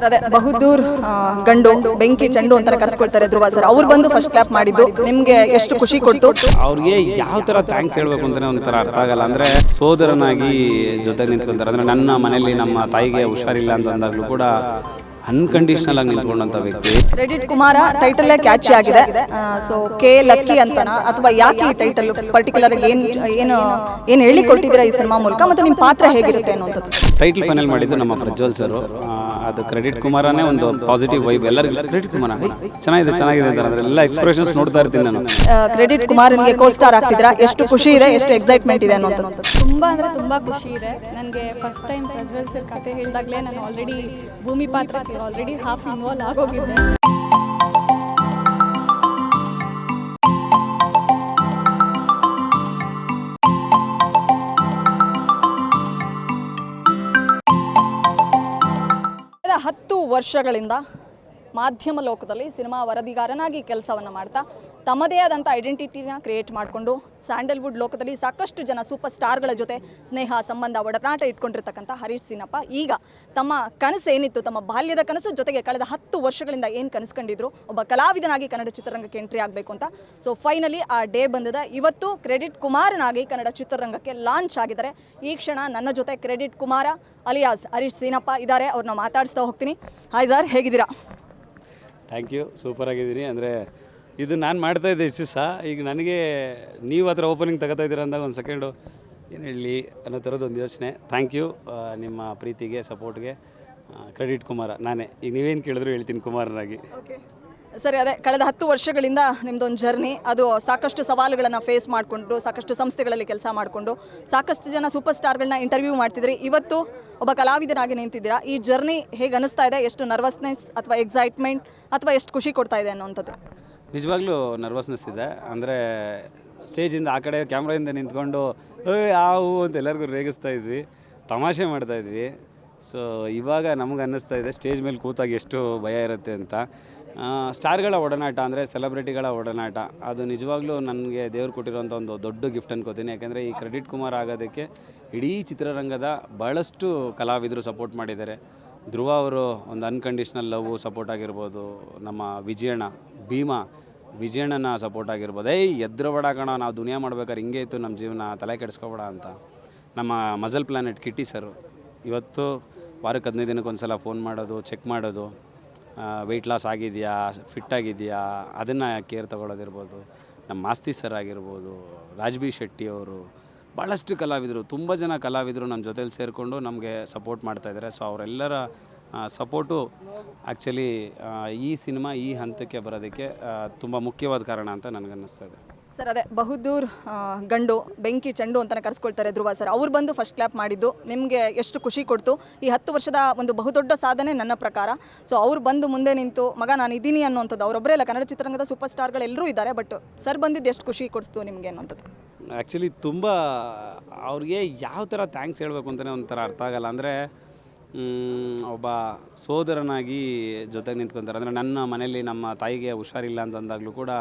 Sir ಅದೇ ಬಹುದೂರ್ ಗಂಡು ಬೆಂಕಿ ಚೆಂಡು ಅಂತ ಕರೆಸ್ಕೊಳ್ತಾರೆ ಧ್ರುವ ಸರ್. ಅವ್ರು ಬಂದು ಫಸ್ಟ್ ಕ್ಲಾಪ್ ಮಾಡಿದ್ದು ನಿಮಗೆ ಎಷ್ಟು ಖುಷಿ ಕೊಡ್ತು? ಅವ್ರಿಗೆ ಯಾವ ಥರ ಥ್ಯಾಂಕ್ಸ್ ಹೇಳ್ಬೇಕು ಅಂತಲೇ ಒಂಥರ ಅರ್ಥ ಆಗಲ್ಲ. ಅಂದರೆ ಸೋದರನಾಗಿ ಜೊತೆಗೆ ನಿಂತ್ಕೊತಾರೆ. ಅಂದರೆ ನನ್ನ ಮನೆಯಲ್ಲಿ ನಮ್ಮ ತಾಯಿಗೆ ಹುಷಾರಿಲ್ಲ ಅಂತ ಅಂದಾಗಲೂ ಕೂಡ ಅನ್ಕಂಡೀಷನಲ್ ಆಗಿ ನಿಂತ್ಕೊಂಡಂಥ ವ್ಯಕ್ತಿ. ಕ್ರೆಡಿಟ್ ಕುಮಾರ ಟೈಟಲ್ ಕ್ಯಾಚಿ ಆಗಿದೆ. ಸೊ ಕೆ ಲಕ್ಕಿ ಅಂತನಾ ಅಥವಾ ಯಾಕೆ ಈ ಟೈಟಲ್ ಪರ್ಟಿಕ್ಯುಲರ್ ಏನು ಹೇಳಿ ಕೊಟ್ಟಿದ್ದೀರಾ ಈ ಸಿನಿಮಾ ಮೂಲಕ, ಮತ್ತು ನಿಮ್ಮ ಪಾತ್ರ ಹೇಗಿರುತ್ತೆ ಅನ್ನೋಂಥದ್ದು? ಟೈಟಲ್ ಫೈನಲ್ ಮಾಡಿದ್ದು ನಮ್ಮ ಪ್ರಜ್ವಲ್ ಸರ್. ಅದು ಕ್ರೆಡಿಟ್ ಕುಮಾರನೇ ಒಂದು ಪಾಸಿಟಿವ್ ವೈಬ್ ಎಲ್ಲರಿಗೂ. ಕ್ರೆಡಿಟ್ ಕುಮಾರ ಚೆನ್ನಾಗಿದೆ ಅಂತ ಅಂದ್ರೆ ಎಲ್ಲ ಎಕ್ಸ್ಪ್ರೆಷನ್ಸ್ ನೋಡ್ತಾ ಇರ್ತೀನಿ ನಾನು. ಕ್ರೆಡಿಟ್ ಕುಮಾರನಿಗೆ ಕೋ ಸ್ಟಾರ್ ಆಗ್ತಿದ್ರಾ? ಎಷ್ಟು ಖುಷಿ ಇದೆ, ಎಷ್ಟು ಎಕ್ಸೈಟ್ಮೆಂಟ್ ಇದೆ ಅನ್ನೋಂಥದ್ದು? ತುಂಬಾ ಖುಷಿ ಇದೆ ನನಗೆ. ಫಸ್ಟ್ ಟೈಮ್ ಪ್ರಜ್ವಲ್ ಸರ್ ಕತೆ ಹೇಳಿದಾಗಲೇ ನಾನು ಆಲ್ರೆಡಿ ಭೂಮಿ ಪಾತ್ರಕ್ಕೆ ಆಲ್ರೆಡಿ ಹಾಫ್ ಇನ್ವಾಲ್ವ್ ಆಗೋಗಿದ್ದೆ. ಕಳೆದ 10 ವರ್ಷಗಳಿಂದ ಮಾಧ್ಯಮ ಲೋಕದಲ್ಲಿ ಸಿನಿಮಾ ವರದಿಗಾರನಾಗಿ ಕೆಲಸವನ್ನು ಮಾಡ್ತಾ ತಮ್ಮದೇ ಆದಂಥ ಐಡೆಂಟಿಟಿನ ಕ್ರಿಯೇಟ್ ಮಾಡಿಕೊಂಡು ಸ್ಯಾಂಡಲ್ವುಡ್ ಲೋಕದಲ್ಲಿ ಸಾಕಷ್ಟು ಜನ ಸೂಪರ್ ಸ್ಟಾರ್ಗಳ ಜೊತೆ ಸ್ನೇಹ ಸಂಬಂಧ ಒಡನಾಟ ಇಟ್ಕೊಂಡಿರ್ತಕ್ಕಂಥ ಹರೀಶ್ ಸೀನಪ್ಪ ಈಗ ತಮ್ಮ ಕನಸು ಏನಿತ್ತು, ತಮ್ಮ ಬಾಲ್ಯದ ಕನಸು ಜೊತೆಗೆ ಕಳೆದ 10 ವರ್ಷಗಳಿಂದ ಏನು ಕನಸ್ಕೊಂಡಿದ್ರು ಒಬ್ಬ ಕಲಾವಿದನಾಗಿ ಕನ್ನಡ ಚಿತ್ರರಂಗಕ್ಕೆ ಎಂಟ್ರಿ ಆಗಬೇಕು ಅಂತ, ಸೊ ಫೈನಲಿ ಆ ಡೇ ಬಂದಿದೆ. ಇವತ್ತು ಕ್ರೆಡಿಟ್ ಕುಮಾರನಾಗಿ ಕನ್ನಡ ಚಿತ್ರರಂಗಕ್ಕೆ ಲಾಂಚ್ ಆಗಿದ್ದಾರೆ. ಈ ಕ್ಷಣ ನನ್ನ ಜೊತೆ ಕ್ರೆಡಿಟ್ ಕುಮಾರ ಅಲಿಯಾಸ್ ಹರೀಶ್ ಸೀನಪ್ಪ ಇದ್ದಾರೆ. ಅವ್ರನ್ನ ಮಾತಾಡಿಸ್ತಾ ಹೋಗ್ತೀನಿ. ಹಾಯ್ ಸರ್, ಹೇಗಿದ್ದೀರಾ? ಥ್ಯಾಂಕ್ ಯು, ಸೂಪರ್ ಆಗಿದ್ದೀನಿ. ಅಂದರೆ ಇದು ನಾನು ಮಾಡ್ತಾಯಿದ್ದೆ ಇಷ್ಟು ಸಹ. ಈಗ ನನಗೆ ನೀವು ಆ ಥರ ಓಪನಿಂಗ್ ತಗೋತಾ ಇದ್ದೀರ ಅಂದಾಗ ಒಂದು ಸೆಕೆಂಡು ಏನು ಹೇಳಿ ಅನ್ನೋ ಥರದ್ದು ಒಂದು ಯೋಚನೆ. ಥ್ಯಾಂಕ್ ಯು ನಿಮ್ಮ ಪ್ರೀತಿಗೆ, ಸಪೋರ್ಟ್ಗೆ. ಕ್ರೆಡಿಟ್ ಕುಮಾರ ನಾನೇ. ಈಗ ನೀವೇನು ಕೇಳಿದ್ರು ಹೇಳ್ತೀನಿ ಕುಮಾರನಾಗಿ. ಸರಿ, ಅದೇ ಕಳೆದ 10 ವರ್ಷಗಳಿಂದ ನಿಮ್ಮದೊಂದು ಜರ್ನಿ, ಅದು ಸಾಕಷ್ಟು ಸವಾಲುಗಳನ್ನು ಫೇಸ್ ಮಾಡಿಕೊಂಡು ಸಾಕಷ್ಟು ಸಂಸ್ಥೆಗಳಲ್ಲಿ ಕೆಲಸ ಮಾಡಿಕೊಂಡು ಸಾಕಷ್ಟು ಜನ ಸೂಪರ್ ಸ್ಟಾರ್ಗಳನ್ನ ಇಂಟರ್ವ್ಯೂ ಮಾಡ್ತಿದ್ರಿ. ಇವತ್ತು ಒಬ್ಬ ಕಲಾವಿದನಾಗಿ ನಿಂತಿದ್ದೀರಾ. ಈ ಜರ್ನಿ ಹೇಗೆ ಅನ್ನಿಸ್ತಾ ಇದೆ? ಎಷ್ಟು ನರ್ವಸ್ನೆಸ್ ಅಥವಾ ಎಕ್ಸೈಟ್ಮೆಂಟ್ ಅಥವಾ ಎಷ್ಟು ಖುಷಿ ಕೊಡ್ತಾ ಇದೆ ಅನ್ನೋಂಥದ್ದು? ನಿಜವಾಗ್ಲೂ ನರ್ವಸ್ನೆಸ್ ಇದೆ. ಅಂದರೆ ಸ್ಟೇಜಿಂದ ಆ ಕಡೆ ಕ್ಯಾಮ್ರಾಯಿಂದ ನಿಂತ್ಕೊಂಡು ಯಾವು ಅಂತ ಎಲ್ಲರಿಗೂ ರೇಗಿಸ್ತಾ ಇದ್ವಿ, ತಮಾಷೆ ಮಾಡ್ತಾಯಿದ್ವಿ. ಸೊ ಇವಾಗ ನಮಗೆ ಅನ್ನಿಸ್ತಾ ಇದೆ ಸ್ಟೇಜ್ ಮೇಲೆ ಕೂತಾಗ ಎಷ್ಟು ಭಯ ಇರುತ್ತೆ ಅಂತ. ಸ್ಟಾರ್ಗಳ ಒಡನಾಟ ಅಂದರೆ ಸೆಲೆಬ್ರಿಟಿಗಳ ಒಡನಾಟ, ಅದು ನಿಜವಾಗ್ಲೂ ನನಗೆ ದೇವ್ರು ಕೊಟ್ಟಿರೋಂಥ ಒಂದು ದೊಡ್ಡ ಗಿಫ್ಟ್ ಅನ್ಕೋತೀನಿ. ಯಾಕೆಂದರೆ ಈ ಕ್ರೆಡಿಟ್ ಕುಮಾರ್ ಆಗೋದಕ್ಕೆ ಇಡೀ ಚಿತ್ರರಂಗದ ಭಾಳಷ್ಟು ಕಲಾವಿದರು ಸಪೋರ್ಟ್ ಮಾಡಿದ್ದಾರೆ. ಧ್ರುವ ಅವರು ಒಂದು ಅನ್ಕಂಡೀಷ್ನಲ್ ಲವ್ ಸಪೋರ್ಟ್ ಆಗಿರ್ಬೋದು, ನಮ್ಮ ವಿಜಯಣ್ಣ ಭೀಮಾ ವಿಜಯಣ್ಣನ ಸಪೋರ್ಟ್ ಆಗಿರ್ಬೋದು. ಎದ್ರ ಬಡ ಕಣ, ನಾವು ದುನಿಯಾ ಮಾಡ್ಬೇಕಾದ್ರೆ ಹಿಂಗೆ ಇತ್ತು ನಮ್ಮ ಜೀವನ, ತಲೆ ಕೆಡಿಸ್ಕೊಬೇಡ ಅಂತ. ನಮ್ಮ ಮಜಲ್ ಪ್ಲಾನೆಟ್ ಕಿಟ್ಟಿ ಸರು ಇವತ್ತು ವಾರಕ್ಕೆ 15 ದಿನಕ್ಕೆ ಒಂದು ಸಲ ಫೋನ್ ಮಾಡೋದು, ಚೆಕ್ ಮಾಡೋದು, ವೆಯ್ಟ್ ಲಾಸ್ ಆಗಿದೆಯಾ, ಫಿಟ್ ಆಗಿದೆಯಾ, ಅದನ್ನು ಕೇರ್ ತೊಗೊಳೋದಿರ್ಬೋದು. ನಮ್ಮ ಮಾಸ್ತಿ ಸರ್ ಆಗಿರ್ಬೋದು, ರಾಜ್ಬಿ ಶೆಟ್ಟಿ ಅವರು, ಭಾಳಷ್ಟು ಕಲಾವಿದರು, ತುಂಬ ಜನ ಕಲಾವಿದರು ನಮ್ಮ ಜೊತೆಲಿ ಸೇರಿಕೊಂಡು ನಮಗೆ ಸಪೋರ್ಟ್ ಮಾಡ್ತಾಯಿದ್ದಾರೆ. ಸೊ ಅವರೆಲ್ಲರ ಸಪೋರ್ಟು ಆ್ಯಕ್ಚುಲಿ ಈ ಸಿನಿಮಾ ಈ ಹಂತಕ್ಕೆ ಬರೋದಕ್ಕೆ ತುಂಬ ಮುಖ್ಯವಾದ ಕಾರಣ ಅಂತ ನನಗನ್ನಿಸ್ತಾ ಇದೆ. ಸರ್ ಅದೇ ಬಹುದೂರ್ ಗಂಡು ಬೆಂಕಿ ಚೆಂಡು ಅಂತ ಕರೆಸ್ಕೊಳ್ತಾರೆ ಧ್ರುವ ಸರ್. ಅವ್ರು ಬಂದು ಫಸ್ಟ್ ಕ್ಲಾಪ್ ಮಾಡಿದ್ದು ನಿಮಗೆ ಎಷ್ಟು ಖುಷಿ ಕೊಡ್ತು? ಈ 10 ವರ್ಷದ ಒಂದು ಬಹುದೊಡ್ಡ ಸಾಧನೆ ನನ್ನ ಪ್ರಕಾರ. ಸೊ ಅವ್ರು ಬಂದು ಮುಂದೆ ನಿಂತು ಮಗ ನಾನು ಇದ್ದೀನಿ ಅನ್ನೋಂಥದ್ದು, ಅವರೊಬ್ಬರೇ ಅಲ್ಲ, ಕನ್ನಡ ಚಿತ್ರರಂಗದ ಸೂಪರ್ ಸ್ಟಾರ್ಗಳೆಲ್ಲರೂ ಇದ್ದಾರೆ, ಬಟ್ ಸರ್ ಬಂದಿದ್ದು ಎಷ್ಟು ಖುಷಿ ಕೊಡಿಸ್ತು ನಿಮಗೆ ಅನ್ನೋಂಥದ್ದು? ಆ್ಯಕ್ಚುಲಿ ತುಂಬ ಅವ್ರಿಗೆ ಯಾವ ಥರ ಥ್ಯಾಂಕ್ಸ್ ಹೇಳಬೇಕು ಅಂತಲೇ ಒಂಥರ ಅರ್ಥ ಆಗಲ್ಲ. ಅಂದರೆ ಒಬ್ಬ ಸೋದರನಾಗಿ ಜೊತೆಗೆ ನಿಂತ್ಕೊತಾರೆ. ಅಂದರೆ ನನ್ನ ಮನೆಯಲ್ಲಿ ನಮ್ಮ ತಾಯಿಗೆ ಹುಷಾರಿಲ್ಲ ಅಂತ ಅಂದಾಗಲೂ ಕೂಡ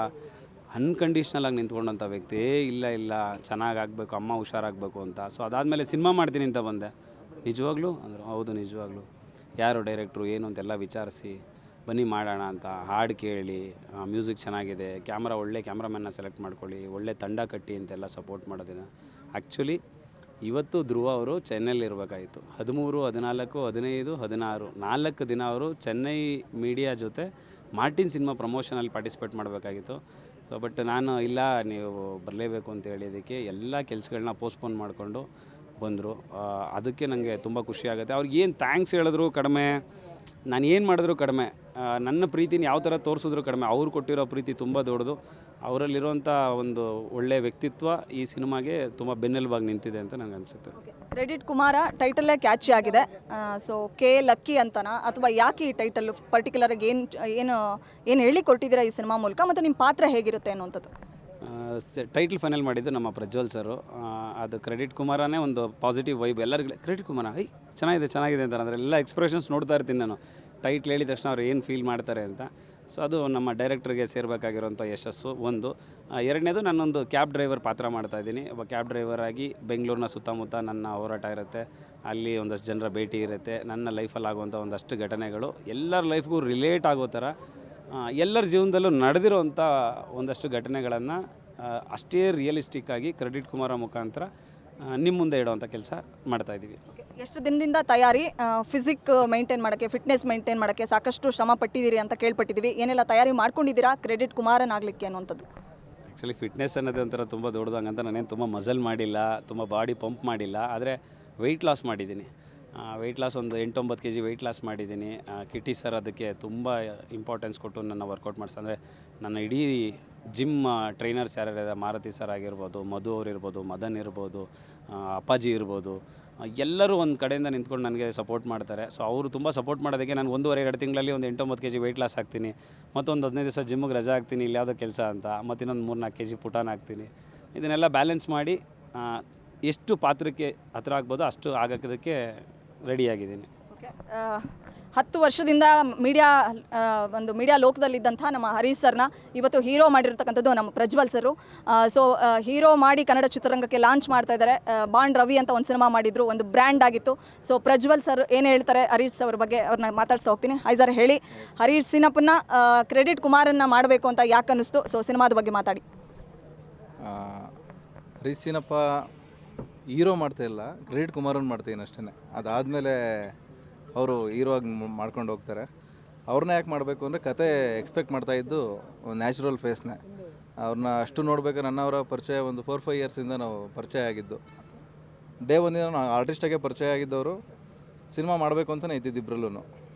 ಅನ್ಕಂಡೀಷ್ನಲ್ ಆಗಿ ನಿಂತ್ಕೊಂಡಂಥ ವ್ಯಕ್ತಿ. ಇಲ್ಲ ಚೆನ್ನಾಗಾಗಬೇಕು, ಅಮ್ಮ ಹುಷಾರಾಗಬೇಕು ಅಂತ. ಸೊ ಅದಾದಮೇಲೆ ಸಿನಿಮಾ ಮಾಡ್ತೀನಿ ಅಂತ ಬಂದೆ. ನಿಜವಾಗ್ಲೂ ಅಂದ್ರೆ ಹೌದು, ನಿಜವಾಗ್ಲೂ ಯಾರು ಡೈರೆಕ್ಟ್ರು ಏನು ಅಂತೆಲ್ಲ ವಿಚಾರಿಸಿ ಬನ್ನಿ ಮಾಡೋಣ ಅಂತ. ಹಾಡು ಕೇಳಿ, ಮ್ಯೂಸಿಕ್ ಚೆನ್ನಾಗಿದೆ, ಒಳ್ಳೆ ಕ್ಯಾಮ್ರಾಮನ್ನ ಸೆಲೆಕ್ಟ್ ಮಾಡ್ಕೊಳ್ಳಿ, ಒಳ್ಳೆ ತಂಡ ಕಟ್ಟಿ ಅಂತೆಲ್ಲ ಸಪೋರ್ಟ್ ಮಾಡೋದಿನ. ಆ್ಯಕ್ಚುಲಿ ಇವತ್ತು ಧ್ರುವ ಅವರು ಚೆನ್ನೈಲಿ ಇರಬೇಕಾಗಿತ್ತು. 13, 14, 15, 16 4 ದಿನ ಅವರು ಚೆನ್ನೈ ಮೀಡಿಯಾ ಜೊತೆ ಮಾರ್ಟಿನ್ ಸಿನಿಮಾ ಪ್ರಮೋಷನಲ್ಲಿ ಪಾರ್ಟಿಸಿಪೇಟ್ ಮಾಡಬೇಕಾಗಿತ್ತು. ಸೊ ಬಟ್ ನಾನು ಇಲ್ಲ, ನೀವು ಬರಲೇಬೇಕು ಅಂತ ಹೇಳಿದ್ದಕ್ಕೆ ಎಲ್ಲ ಕೆಲಸಗಳನ್ನ ಪೋಸ್ಟ್ಪೋನ್ ಮಾಡಿಕೊಂಡು ಬಂದರು. ಅದಕ್ಕೆ ನನಗೆ ತುಂಬ ಖುಷಿ ಆಗುತ್ತೆ. ಅವ್ರಿಗೆ ಏನು ಥ್ಯಾಂಕ್ಸ್ ಹೇಳಿದ್ರು ಕಡಿಮೆ, ನಾನು ಏನು ಮಾಡಿದ್ರು ಕಡಿಮೆ, ನನ್ನ ಪ್ರೀತಿನ ಯಾವ ಥರ ತೋರಿಸಿದ್ರು ಕಡಿಮೆ. ಅವ್ರು ಕೊಟ್ಟಿರೋ ಪ್ರೀತಿ ತುಂಬ ದೊಡ್ಡದು. ಅವರಲ್ಲಿರುವಂಥ ಒಂದು ಒಳ್ಳೆಯ ವ್ಯಕ್ತಿತ್ವ ಈ ಸಿನಿಮಾಗೆ ತುಂಬ ಬೆನ್ನೆಲುಬಾಗಿ ನಿಂತಿದೆ ಅಂತ ನನಗೆ ಅನಿಸುತ್ತೆ. ಕ್ರೆಡಿಟ್ ಕುಮಾರ ಟೈಟಲ್ಲೇ ಕ್ಯಾಚಿ ಆಗಿದೆ. ಸೊ ಕೆ ಲಕ್ಕಿ ಅಂತನಾ ಅಥವಾ ಯಾಕೆ ಈ ಟೈಟಲ್ ಪರ್ಟಿಕ್ಯುಲರ್ ಏನು ಹೇಳಿ ಕೊಟ್ಟಿದ್ದೀರಾ ಈ ಸಿನಿಮಾ ಮೂಲಕ, ಮತ್ತು ನಿಮ್ಮ ಪಾತ್ರ ಹೇಗಿರುತ್ತೆ ಅನ್ನೋಂಥದ್ದು? ಟೈಟಲ್ ಫೈನಲ್ ಮಾಡಿದ್ದು ನಮ್ಮ ಪ್ರಜ್ವಲ್ ಸರು. ಅದು ಕ್ರೆಡಿಟ್ ಕುಮಾರನೇ ಒಂದು ಪಾಸಿಟಿವ್ ವೈಬ್ ಎಲ್ಲರಿಗೂ. ಕ್ರೆಡಿಟ್ ಕುಮಾರ ಚೆನ್ನಾಗಿದೆ ಅಂತ ಅಂದರೆ ಎಲ್ಲ ಎಕ್ಸ್ಪ್ರೆಷನ್ಸ್ ನೋಡ್ತಾ ಇರ್ತೀನಿ ನಾನು. ಟೈಟ್ಲ್ ಹೇಳಿದ ತಕ್ಷಣ ಅವ್ರು ಏನು ಫೀಲ್ ಮಾಡ್ತಾರೆ ಅಂತ. ಸೊ ಅದು ನಮ್ಮ ಡೈರೆಕ್ಟ್ರಿಗೆ ಸೇರಬೇಕಾಗಿರೋಂಥ ಯಶಸ್ಸು ಒಂದು. ಎರಡನೇದು ನಾನೊಂದು ಕ್ಯಾಬ್ ಡ್ರೈವರ್ ಪಾತ್ರ ಮಾಡ್ತಾಯಿದ್ದೀನಿ. ಒಬ್ಬ ಕ್ಯಾಬ್ ಡ್ರೈವರ್ ಆಗಿ ಬೆಂಗಳೂರಿನ ಸುತ್ತಮುತ್ತ ನನ್ನ ಹೋರಾಟ ಇರುತ್ತೆ, ಅಲ್ಲಿ ಒಂದಷ್ಟು ಜನರ ಭೇಟಿ ಇರುತ್ತೆ, ನನ್ನ ಲೈಫಲ್ಲಿ ಆಗುವಂಥ ಒಂದಷ್ಟು ಘಟನೆಗಳು ಎಲ್ಲರ ಲೈಫ್ಗೂ ರಿಲೇಟ್ ಆಗೋ ಥರ ಎಲ್ಲರ ಜೀವನದಲ್ಲೂ ನಡೆದಿರೋವಂಥ ಒಂದಷ್ಟು ಘಟನೆಗಳನ್ನು ಅಷ್ಟೇ ರಿಯಲಿಸ್ಟಿಕ್ಕಾಗಿ ಕ್ರೆಡಿಟ್ ಕುಮಾರ ಮುಖಾಂತರ ನಿಮ್ಮ ಮುಂದೆ ಇಡುವಂಥ ಕೆಲಸ ಮಾಡ್ತಾಯಿದ್ದೀವಿ. ಎಷ್ಟು ದಿನದಿಂದ ತಯಾರಿ, ಫಿಸಿಕ್ ಮೇಂಟೈನ್ ಮಾಡೋಕ್ಕೆ, ಫಿಟ್ನೆಸ್ ಮೇಂಟೈನ್ ಮಾಡೋಕ್ಕೆ ಸಾಕಷ್ಟು ಶ್ರಮ ಪಟ್ಟಿದ್ದೀರಿ ಅಂತ ಕೇಳ್ಪಟ್ಟಿದ್ದೀವಿ. ಏನೆಲ್ಲ ತಯಾರಿ ಮಾಡ್ಕೊಂಡಿದ್ದೀರಾ ಕ್ರೆಡಿಟ್ ಕುಮಾರನ್ ಆಗಲಿಕ್ಕೆ ಅನ್ನುವಂಥದ್ದು? ಆ್ಯಕ್ಚುಲಿ ಫಿಟ್ನೆಸ್ ಅನ್ನೋದೇ ಒಂಥರ ತುಂಬ ದೊಡ್ಡದಂಗಂತ ನಾನೇನು ತುಂಬ ಮಸಲ್ ಮಾಡಿಲ್ಲ, ತುಂಬ ಬಾಡಿ ಪಂಪ್ ಮಾಡಿಲ್ಲ, ಆದರೆ ವೆಯ್ಟ್ ಲಾಸ್ ಮಾಡಿದ್ದೀನಿ. ವೆಯ್ಟ್ ಲಾಸ್ ಒಂದು 8-9 kg ವೆಯ್ಟ್ ಲಾಸ್ ಮಾಡಿದ್ದೀನಿ. ಕಿಟಿ ಸರ್ ಅದಕ್ಕೆ ತುಂಬ ಇಂಪಾರ್ಟೆನ್ಸ್ ಕೊಟ್ಟು ನನ್ನ ವರ್ಕೌಟ್ ಮಾಡಿಸ್, ಅಂದರೆ ನನ್ನ ಇಡೀ ಜಿಮ್ ಟ್ರೈನರ್ಸ್ ಯಾರ್ಯಾರಿದೆ, ಮಾರುತಿ ಸರ್ ಆಗಿರ್ಬೋದು, ಮಧು ಅವ್ರು ಇರ್ಬೋದು, ಮದನ್ ಇರ್ಬೋದು, ಅಪ್ಪಾಜಿ ಇರ್ಬೋದು, ಎಲ್ಲರೂ ಒಂದು ಕಡೆಯಿಂದ ನಿಂತ್ಕೊಂಡು ನನಗೆ ಸಪೋರ್ಟ್ ಮಾಡ್ತಾರೆ. ಸೊ ಅವರು ತುಂಬ ಸಪೋರ್ಟ್ ಮಾಡೋದಕ್ಕೆ ನಾನು 1.5-2 ತಿಂಗಳಲ್ಲಿ ಒಂದು 8-9 kg ವೆಯ್ಟ್ ಲಾಸ್ ಆಗ್ತೀನಿ, ಮತ್ತೊಂದು 15 ದಿವಸ ಜಿಮ್ಮಿಗೆ ರಜಾ ಹಾಕ್ತೀನಿ, ಇಲ್ಲಿ ಯಾವುದೋ ಕೆಲಸ ಅಂತ, ಮತ್ತು ಇನ್ನೊಂದು 3-4 kg ಪುಟಾನ್ ಹಾಕ್ತೀನಿ. ಇದನ್ನೆಲ್ಲ ಬ್ಯಾಲೆನ್ಸ್ ಮಾಡಿ ಎಷ್ಟು ಪಾತ್ರಕ್ಕೆ ಹತ್ರ ಆಗ್ಬೋದು ಅಷ್ಟು ಆಗೋದಕ್ಕೆ ರೆಡಿಯಾಗಿದ್ದೀನಿ. ಓಕೆ, 10 ವರ್ಷದಿಂದ ಮೀಡಿಯಾ ಲೋಕದಲ್ಲಿದ್ದಂಥ ನಮ್ಮ ಹರೀಶ್ ಸರ್ನ ಇವತ್ತು ಹೀರೋ ಮಾಡಿರ್ತಕ್ಕಂಥದ್ದು ನಮ್ಮ ಪ್ರಜ್ವಲ್ ಸರು. ಸೊ ಹೀರೋ ಮಾಡಿ ಕನ್ನಡ ಚಿತ್ರರಂಗಕ್ಕೆ ಲಾಂಚ್ ಮಾಡ್ತಾ ಇದ್ದಾರೆ. ಬಾಂಡ್ ರವಿ ಅಂತ ಒಂದು ಸಿನಿಮಾ ಮಾಡಿದ್ರು, ಒಂದು ಬ್ರ್ಯಾಂಡ್ ಆಗಿತ್ತು. ಸೊ ಪ್ರಜ್ವಲ್ ಸರ್ ಏನು ಹೇಳ್ತಾರೆ ಹರೀಶ್ ಅವ್ರ ಬಗ್ಗೆ, ಅವ್ರನ್ನ ಮಾತಾಡ್ಸ್ತಾ ಹೋಗ್ತೀನಿ. ಹಾಯ್ ಸರ್, ಹೇಳಿ, ಹರೀಶ್ ಸಿನಪ್ಪನ್ನ ಕ್ರೆಡಿಟ್ ಕುಮಾರನ್ನ ಮಾಡಬೇಕು ಅಂತ ಯಾಕೆ ಅನ್ನಿಸ್ತು? ಸೊ ಸಿನಿಮಾದ ಬಗ್ಗೆ ಮಾತಾಡಿ. ಹರೀಶ್ ಸಿನಪ್ಪ ಹೀರೋ ಮಾಡ್ತಾಯಿಲ್ಲ, ಕ್ರೆಡಿಟ್ ಕುಮಾರನ್ ಮಾಡ್ತೀನಿ ಅಷ್ಟೇ. ಅದಾದಮೇಲೆ ಅವರು ಹೀರೋ ಆಗಿ ಮಾಡ್ಕೊಂಡು ಹೋಗ್ತಾರೆ. ಅವ್ರನ್ನ ಯಾಕೆ ಮಾಡಬೇಕು ಅಂದರೆ ಕತೆ ಎಕ್ಸ್ಪೆಕ್ಟ್ ಮಾಡ್ತಾಯಿದ್ದು ಒಂದು ನ್ಯಾಚುರಲ್ ಫೇಸ್ನೇ. ಅವ್ರನ್ನ ಅಷ್ಟು ನೋಡ್ಬೇಕಾದ್ರೆ ನನ್ನವರ ಪರಿಚಯ ಒಂದು 4-5 ಇಯರ್ಸಿಂದ ನಾವು ಪರಿಚಯ ಆಗಿದ್ದು. ಡೇ ಒಂದಿನ ನಾವು ಆರ್ಟಿಸ್ಟಾಗೆ ಪರಿಚಯ ಆಗಿದ್ದವರು, ಸಿನಿಮಾ ಮಾಡಬೇಕು ಅಂತಲೇ ಇದ್ದಿದ್ದು ಇಬ್ಬರಲ್ಲೂ.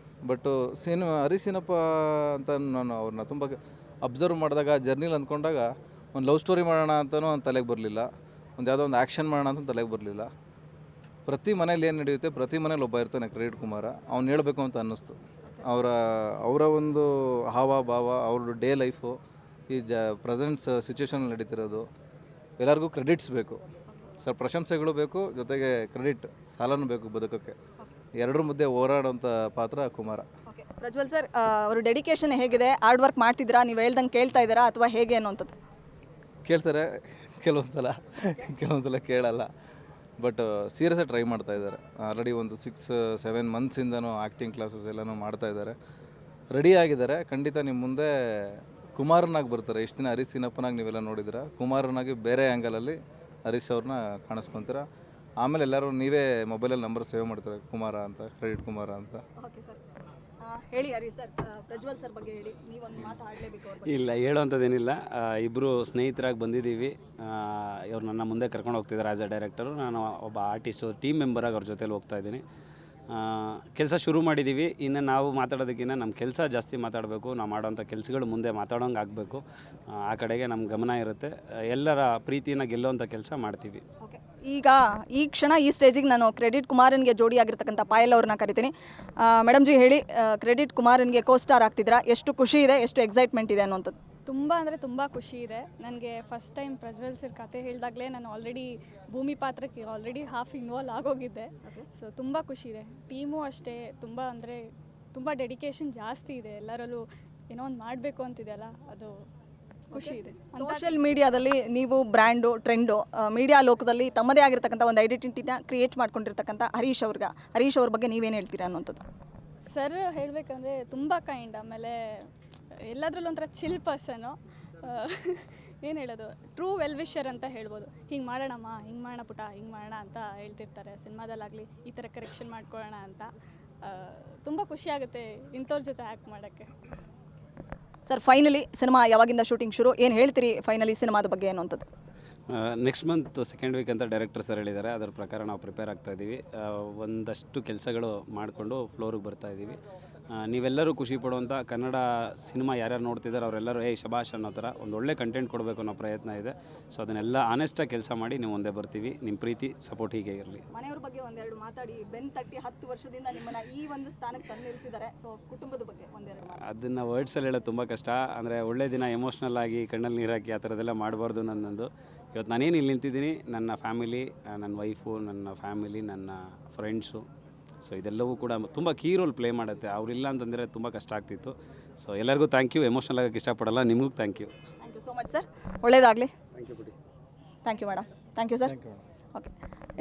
ಬಟ್ಟು ಹರೀಶ್ ಸಿನಪ್ಪ ಅಂತ ನಾನು ಅವ್ರನ್ನ ತುಂಬ ಅಬ್ಸರ್ವ್ ಮಾಡಿದಾಗ, ಜರ್ನಿಲಿ ಅಂದ್ಕೊಂಡಾಗ ಒಂದು ಲವ್ ಸ್ಟೋರಿ ಮಾಡೋಣ ಅಂತಲೂ ಒಂದು ತಲೆಗೆ ಬರಲಿಲ್ಲ, ಒಂದು ಯಾವುದೋ ಒಂದು ಆ್ಯಕ್ಷನ್ ಮಾಡೋಣ ಅಂತ ತಲೆಗೆ ಬರಲಿಲ್ಲ. ಪ್ರತಿ ಮನೇಲಿ ಏನು ನಡೆಯುತ್ತೆ, ಪ್ರತಿ ಮನೇಲಿ ಒಬ್ಬ ಇರ್ತಾನೆ ಕ್ರೆಡಿಟ್ ಕುಮಾರ, ಅವ್ನು ಹೇಳಬೇಕು ಅಂತ ಅನ್ನಿಸ್ತು. ಅವರ ಒಂದು ಹಾವ ಭಾವ, ಅವ್ರ ಡೇ ಲೈಫು, ಈ ಪ್ರೆಸೆಂಟ್ಸ್ ಸಿಚುವೇಷನಲ್ಲಿ ನಡೀತಿರೋದು, ಎಲ್ಲರಿಗೂ ಕ್ರೆಡಿಟ್ಸ್ ಬೇಕು ಸರ್, ಪ್ರಶಂಸೆಗಳು ಬೇಕು, ಜೊತೆಗೆ ಕ್ರೆಡಿಟ್ ಸಾಲನೂ ಬೇಕು ಬದುಕೋಕ್ಕೆ. ಎರಡರ ಮಧ್ಯೆ ಹೋರಾಡೋಂಥ ಪಾತ್ರ ಕುಮಾರ. ಓಕೆ, ಪ್ರಜ್ವಲ್ ಸರ್, ಅವರು ಡೆಡಿಕೇಶನ್ ಹೇಗಿದೆ? ಹಾರ್ಡ್ ವರ್ಕ್ ಮಾಡ್ತಿದ್ದೀರಾ, ನೀವು ಹೇಳ್ದಂಗೆ ಕೇಳ್ತಾ ಇದ್ದೀರಾ ಅಥವಾ ಹೇಗೆ ಅನ್ನೋಂಥದ್ದು? ಕೇಳ್ತಾರೆ ಕೆಲವೊಂದು ಸಲ ಕೇಳಲ್ಲ, ಬಟ್ ಸೀರಿಯಸ್ಸಾಗಿ ಟ್ರೈ ಮಾಡ್ತಾ ಇದ್ದಾರೆ. ಆಲ್ರೆಡಿ ಒಂದು 6-7 ಮಂತ್ಸಿಂದನೂ ಆ್ಯಕ್ಟಿಂಗ್ ಕ್ಲಾಸಸ್ ಎಲ್ಲನೂ ಮಾಡ್ತಾಯಿದ್ದಾರೆ, ರೆಡಿ ಆಗಿದ್ದಾರೆ. ಖಂಡಿತ ನಿಮ್ಮ ಮುಂದೆ ಕುಮಾರನಾಗಿ ಬರ್ತಾರೆ. ಇಷ್ಟು ದಿನ ಹರೀಶ್ ಸಿನಪ್ಪನಾಗಿ ನೀವೆಲ್ಲ ನೋಡಿದ್ದೀರ, ಕುಮಾರನಾಗಿ ಬೇರೆ ಆ್ಯಂಗಲಲ್ಲಿ ಹರೀಶ್ ಅವ್ರನ್ನ ಕಾಣಿಸ್ಕೊತೀರ. ಆಮೇಲೆ ಎಲ್ಲರೂ ನೀವೇ ಮೊಬೈಲಲ್ಲಿ ನಂಬರ್ ಸೇವ್ ಮಾಡ್ತಾರೆ, ಕುಮಾರ ಅಂತ, ಕ್ರೆಡಿಟ್ ಕುಮಾರ ಅಂತ. ಓಕೆ ಸರ್, ಹೇಳಿ ಹರೀಶ್ ಸರ್, ಪ್ರಜ್ವಲ್ ಸರ್ ಬಗ್ಗೆ ಹೇಳಿ, ನೀವೊಂದು ಮಾತು ಆಡಲೇಬೇಕು. ಇಲ್ಲ, ಹೇಳೋವಂಥದ್ದೇನಿಲ್ಲ. ಇಬ್ಬರು ಸ್ನೇಹಿತರಾಗಿ ಬಂದಿದ್ದೀವಿ. ಇವ್ರು ನನ್ನ ಮುಂದೆ ಕರ್ಕೊಂಡು ಹೋಗ್ತಿದ್ದಾರೆ ಆ್ಯಸ್ ಅ ಡೈರೆಕ್ಟರು. ನಾನು ಒಬ್ಬ ಆರ್ಟಿಸ್ಟು, ಟೀಮ್ ಮೆಂಬರಾಗಿ ಅವ್ರ ಜೊತೆಲಿ ಹೋಗ್ತಾಯಿದ್ದೀನಿ. ಕೆಲಸ ಶುರು ಮಾಡಿದ್ದೀವಿ. ಇನ್ನು ನಾವು ಮಾತಾಡೋದಕ್ಕಿಂತ ನಮ್ಮ ಕೆಲಸ ಜಾಸ್ತಿ ಮಾತಾಡಬೇಕು, ನಾವು ಮಾಡೋವಂಥ ಕೆಲಸಗಳು ಮುಂದೆ ಮಾತಾಡೋಂಗೆ ಆಗಬೇಕು. ಆ ಕಡೆಗೆ ನಮ್ಮ ಗಮನ ಇರುತ್ತೆ. ಎಲ್ಲರ ಪ್ರೀತಿನ ಗೆಲ್ಲುವಂಥ ಕೆಲಸ ಮಾಡ್ತೀವಿ. ಓಕೆ, ಈಗ ಈ ಕ್ಷಣ ಈ ಸ್ಟೇಜಿಗೆ ನಾನು ಕ್ರೆಡಿಟ್ ಕುಮಾರನ್ಗೆ ಜೋಡಿಯಾಗಿರ್ತಕ್ಕಂಥ ಪಾಯಲ್ ಅವ್ರನ್ನ ಕರಿತೀನಿ. ಮೇಡಮ್ ಜಿ, ಹೇಳಿ, ಕ್ರೆಡಿಟ್ ಕುಮಾರನ್ಗೆ ಕೋ-ಸ್ಟಾರ್ ಆಗ್ತಿದ್ದೀರಾ, ಎಷ್ಟು ಖುಷಿ ಇದೆ, ಎಷ್ಟು ಎಕ್ಸೈಟ್ಮೆಂಟ್ ಇದೆ ಅನ್ನೋಂಥದ್ದು? ತುಂಬ ಅಂದರೆ ತುಂಬ ಖುಷಿ ಇದೆ. ನನಗೆ ಫಸ್ಟ್ ಟೈಮ್ ಪ್ರಜ್ವಲ್ ಸರ್ ಕತೆ ಹೇಳಿದಾಗಲೇ ನಾನು ಆಲ್ರೆಡಿ ಭೂಮಿ ಪಾತ್ರಕ್ಕೆ ಆಲ್ರೆಡಿ ಹಾಫ್ ಇನ್ವಾಲ್ವ್ ಆಗೋಗಿದ್ದೆ. ಸೊ ತುಂಬ ಖುಷಿ ಇದೆ. ಟೀಮು ಅಷ್ಟೇ, ತುಂಬ ಅಂದರೆ ತುಂಬ ಡೆಡಿಕೇಶನ್ ಜಾಸ್ತಿ ಇದೆ. ಎಲ್ಲರಲ್ಲೂ ಏನೋ ಒಂದು ಮಾಡಬೇಕು ಅಂತಿದೆಯಲ್ಲ, ಅದು ಖುಷಿ ಇದೆ. ಸೋಷಿಯಲ್ ಮೀಡಿಯಾದಲ್ಲಿ ನೀವು ಬ್ರ್ಯಾಂಡು, ಟ್ರೆಂಡು, ಮೀಡಿಯಾ ಲೋಕದಲ್ಲಿ ತಮ್ಮದೇ ಆಗಿರ್ತಕ್ಕಂಥ ಒಂದು ಐಡೆಂಟಿಟಿನ ಕ್ರಿಯೇಟ್ ಮಾಡ್ಕೊಂಡಿರ್ತಕ್ಕಂಥ ಹರೀಶ್ ಅವ್ರ ಬಗ್ಗೆ ನೀವೇನು ಹೇಳ್ತೀರಾ ಅನ್ನೋಂಥದ್ದು? ಸರ್ ಹೇಳಬೇಕಂದ್ರೆ ತುಂಬ ಕೈಂಡ್, ಆಮೇಲೆ ಎಲ್ಲದರಲ್ಲೂ ಒಂಥರ ಚಿಲ್ ಪರ್ಸನು. ಏನು ಹೇಳೋದು, ಟ್ರೂ ವೆಲ್ ವಿಷರ್ ಅಂತ ಹೇಳ್ಬೋದು. ಹಿಂಗೆ ಮಾಡೋಣಮ್ಮ, ಹಿಂಗೆ ಮಾಡೋಣ ಪುಟ, ಹಿಂಗೆ ಮಾಡೋಣ ಅಂತ ಹೇಳ್ತಿರ್ತಾರೆ. ಸಿನಿಮಾದಲ್ಲಾಗಲಿ ಈ ಥರ ಕರೆಕ್ಷನ್ ಮಾಡ್ಕೊಳ್ಳೋಣ ಅಂತ. ತುಂಬ ಖುಷಿಯಾಗುತ್ತೆ ಇಂಥವ್ರ ಜೊತೆ ಆ್ಯಕ್ಟ್ ಮಾಡೋಕ್ಕೆ. ಸರ್, ಫೈನಲಿ ಸಿನಿಮಾ ಯಾವಾಗಿಂದ ಶೂಟಿಂಗ್ ಶುರು, ಏನು ಹೇಳ್ತೀರಿ ಫೈನಲಿ ಸಿನಿಮಾದ ಬಗ್ಗೆ ಅನ್ನೋಂಥದ್ದು? ನೆಕ್ಸ್ಟ್ ಮಂತ್ 2nd ವೀಕ್ ಅಂತ ಡೈರೆಕ್ಟರ್ ಸರ್ ಹೇಳಿದ್ದಾರೆ. ಅದರ ಪ್ರಕಾರ ನಾವು ಪ್ರಿಪೇರ್ ಆಗ್ತಾಯಿದ್ದೀವಿ. ಒಂದಷ್ಟು ಕೆಲಸಗಳು ಮಾಡಿಕೊಂಡು ಫ್ಲೋರಿಗೆ ಬರ್ತಾಯಿದ್ದೀವಿ. ನೀವೆಲ್ಲರೂ ಖುಷಿ ಪಡುವಂಥ ಕನ್ನಡ ಸಿನಿಮಾ ಯಾರ್ಯಾರು ನೋಡ್ತಿದ್ದಾರೆ ಅವರೆಲ್ಲರೂ ಶಬಾಷ್ ಅನ್ನೋ ಥರ ಒಂದು ಒಳ್ಳೆ ಕಂಟೆಂಟ್ ಕೊಡಬೇಕು ಅನ್ನೋ ಪ್ರಯತ್ನ ಇದೆ. ಸೊ ಅದನ್ನೆಲ್ಲ ಆನೆಸ್ಟಾಗಿ ಕೆಲಸ ಮಾಡಿ ನೀವು ಒಂದೇ ಬರ್ತೀವಿ. ನಿಮ್ಮ ಪ್ರೀತಿ ಸಪೋರ್ಟ್ ಹೀಗೆ ಇರಲಿ. ಮನೆಯವ್ರ ಬಗ್ಗೆ ಒಂದೆರಡು ಮಾತಾಡಿ. ಬೆನ್ ತಟ್ಟಿ 10 ವರ್ಷದಿಂದ ನಿಮ್ಮನ್ನು ಈ ಒಂದು ಸ್ಥಾನಕ್ಕೆ ತಂದು ನಿಲ್ಲಿಸಿದ್ದಾರೆ. ಸೊ ಕುಟುಂಬದ ಬಗ್ಗೆ ಒಂದೆರಡು ಅದನ್ನು ವರ್ಡ್ಸಲ್ಲಿ ಹೇಳೋದು ತುಂಬ ಕಷ್ಟ. ಅಂದರೆ ಒಳ್ಳೆ ದಿನ ಎಮೋಷ್ನಲ್ ಆಗಿ ಕಣ್ಣಲ್ಲಿ ನೀರು ಹಾಕಿ ಆ ಥರದ್ದೆಲ್ಲ ಮಾಡಬಾರ್ದು ನನ್ನದು. ಇವತ್ತು ನಾನೇನು ಇಲ್ಲಿ ನಿಂತಿದ್ದೀನಿ, ನನ್ನ ಫ್ಯಾಮಿಲಿ, ನನ್ನ ವೈಫು, ನನ್ನ ಫ್ಯಾಮಿಲಿ, ನನ್ನ ಫ್ರೆಂಡ್ಸು, ಸೊ ಇದೆಲ್ಲವೂ ಕೂಡ ತುಂಬ ಕೀ ರೋಲ್ ಪ್ಲೇ ಮಾಡುತ್ತೆ. ಅವರಿಲ್ಲ ಅಂತಂದರೆ ತುಂಬ ಕಷ್ಟ ಆಗ್ತಿತ್ತು. ಸೊ ಎಲ್ಲರಿಗೂ ಥ್ಯಾಂಕ್ ಯು. ಎಮೋಷ್ನಲ್ ಆಗೋಕ್ಕೆ ಇಷ್ಟಪಡಲ್ಲ, ನಿಮಗೂ thank you. Thank you so much sir, ಒಳ್ಳೆಯದಾಗಲಿ. ಥ್ಯಾಂಕ್ ಯು ಬಿಡಿ. Thank you madam. Thank you sir. Okay,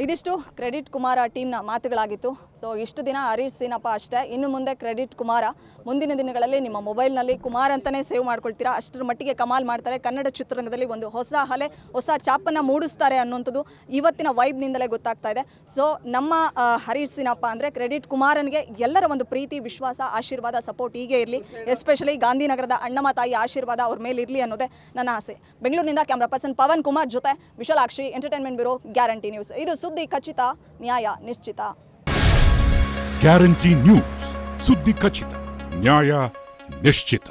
ಇದಿಷ್ಟು ಕ್ರೆಡಿಟ್ ಕುಮಾರ ಟೀಮ್ನ ಮಾತುಗಳಾಗಿತ್ತು. ಸೊ ಇಷ್ಟು ದಿನ ಹರೀಶ್ ಸೀನಪ್ಪ ಅಷ್ಟೇ, ಇನ್ನು ಮುಂದೆ ಕ್ರೆಡಿಟ್ ಕುಮಾರ ಮುಂದಿನ ದಿನಗಳಲ್ಲಿ ನಿಮ್ಮ ಮೊಬೈಲ್ನಲ್ಲಿ ಕುಮಾರ್ ಅಂತಲೇ ಸೇವ್ ಮಾಡ್ಕೊಳ್ತೀರಾ, ಅಷ್ಟರ ಮಟ್ಟಿಗೆ ಕಮಾಲ್ ಮಾಡ್ತಾರೆ. ಕನ್ನಡ ಚಿತ್ರರಂಗದಲ್ಲಿ ಒಂದು ಹೊಸ ಅಲೆ, ಹೊಸ ಚಾಪನ್ನು ಮೂಡಿಸ್ತಾರೆ ಅನ್ನುವಂಥದ್ದು ಇವತ್ತಿನ ವೈಬ್ನಿಂದಲೇ ಗೊತ್ತಾಗ್ತಾ ಇದೆ. ಸೊ ನಮ್ಮ ಹರೀಶ್ ಸೀನಪ್ಪ ಅಂದರೆ ಕ್ರೆಡಿಟ್ ಕುಮಾರನಿಗೆ ಎಲ್ಲರ ಒಂದು ಪ್ರೀತಿ, ವಿಶ್ವಾಸ, ಆಶೀರ್ವಾದ, ಸಪೋರ್ಟ್ ಹೀಗೆ ಇರಲಿ. ಎಸ್ಪೆಷಲಿ ಗಾಂಧಿನಗರದ ಅಣ್ಣಮ್ಮ ತಾಯಿ ಆಶೀರ್ವಾದ ಅವ್ರ ಮೇಲೆ ಇರಲಿ ಅನ್ನೋದೇ ನನ್ನ ಆಸೆ. ಬೆಂಗಳೂರಿನಿಂದ ಕ್ಯಾಮ್ರಾ ಪರ್ಸನ್ ಪವನ್ ಕುಮಾರ್ ಜೊತೆ Vishalakshi, entertainment bureau, guarantee news. ಇದು ಸುದ್ದಿ ಖಚಿತ, ನ್ಯಾಯ ನಿಶ್ಚಿತ. ಗ್ಯಾರಂಟಿ ನ್ಯೂಸ್, ಸುದ್ದಿ ಖಚಿತ, ನ್ಯಾಯ ನಿಶ್ಚಿತ.